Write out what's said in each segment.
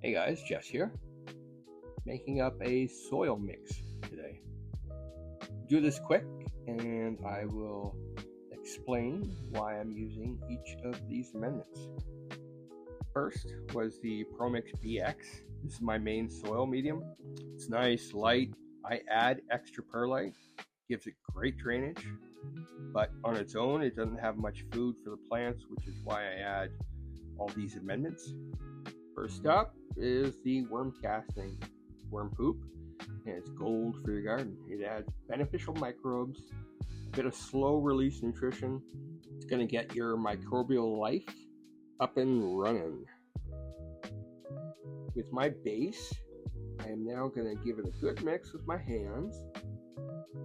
Hey guys, Jess here, making up a soil mix today. Do this quick and I will explain why I'm using each of these amendments. First was the PROMIX BX. This is my main soil medium. It's nice, light. I add extra perlite, gives it great drainage, but on its own it doesn't have much food for the plants, which is why I add all these amendments. First up is the worm casting worm poop, and it's gold for your garden. It adds beneficial microbes, a bit of slow release nutrition. It's going to get your microbial life up and running. With my base, I am now going to give it a good mix with my hands,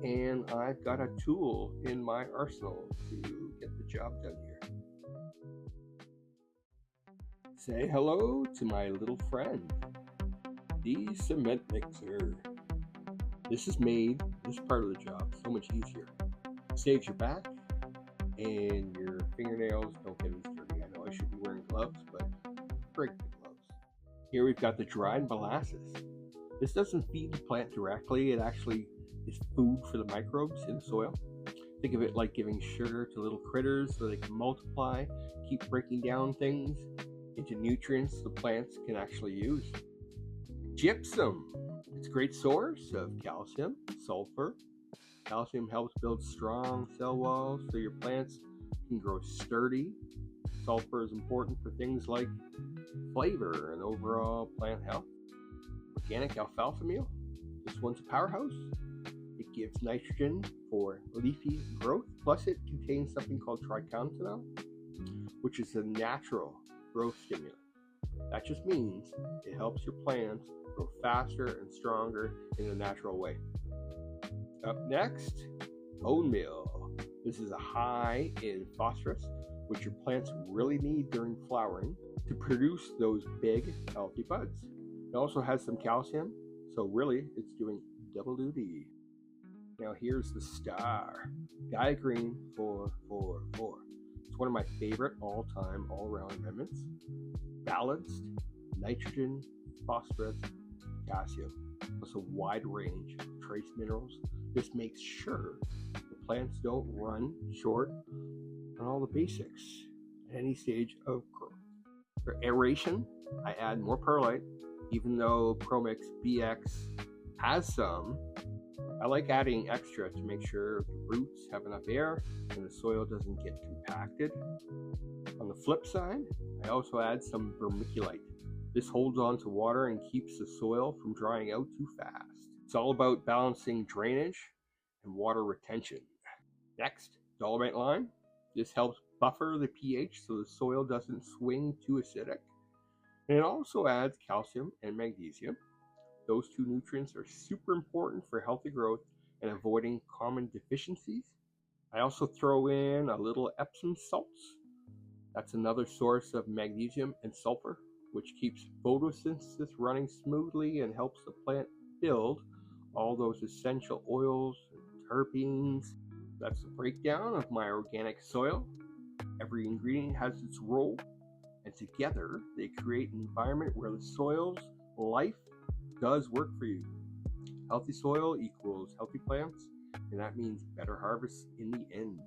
and I've got a tool in my arsenal to get the job done here. Say hello to my little friend, the cement mixer. This has made this part of the job so much easier. It saves your back and your fingernails don't get as dirty. I know I should be wearing gloves, but break the gloves. Here we've got the dried molasses. This doesn't feed the plant directly, it actually is food for the microbes in the soil. Think of it like giving sugar to little critters so they can multiply, keep breaking down things into nutrients the plants can actually use. Gypsum. It's a great source of calcium, sulfur. Calcium helps build strong cell walls so your plants can grow sturdy. Sulfur is important for things like flavor and overall plant health. Organic alfalfa meal. This one's a powerhouse. It gives nitrogen for leafy growth, plus it contains something called trichotinol, which is a natural growth stimulant. That just means it helps your plants grow faster and stronger in a natural way. Up next, bone meal. This is a high in phosphorus, which your plants really need during flowering to produce those big, healthy buds. It also has some calcium, so really it's doing double duty. Now here's the star, Gia Green 444. It's one of my favorite all-time, all-around amendments. Balanced, nitrogen, phosphorus, potassium, plus a wide range of trace minerals. This makes sure the plants don't run short on all the basics at any stage of growth. For aeration, I add more perlite, even though PROMIX BX has some. I like adding extra to make sure the roots have enough air and the soil doesn't get compacted. On the flip side, I also add some vermiculite. This holds on to water and keeps the soil from drying out too fast. It's all about balancing drainage and water retention. Next, Dolomite Lime. This helps buffer the pH so the soil doesn't swing too acidic. And it also adds calcium and magnesium. Those two nutrients are super important for healthy growth and avoiding common deficiencies. I also throw in a little Epsom Salts. That's another source of magnesium and sulfur, which keeps photosynthesis running smoothly and helps the plant build all those essential oils and terpenes. That's the breakdown of my organic soil. Every ingredient has its role, and together they create an environment where the soil's life does work for you. Healthy soil equals healthy plants, and that means better harvests in the end.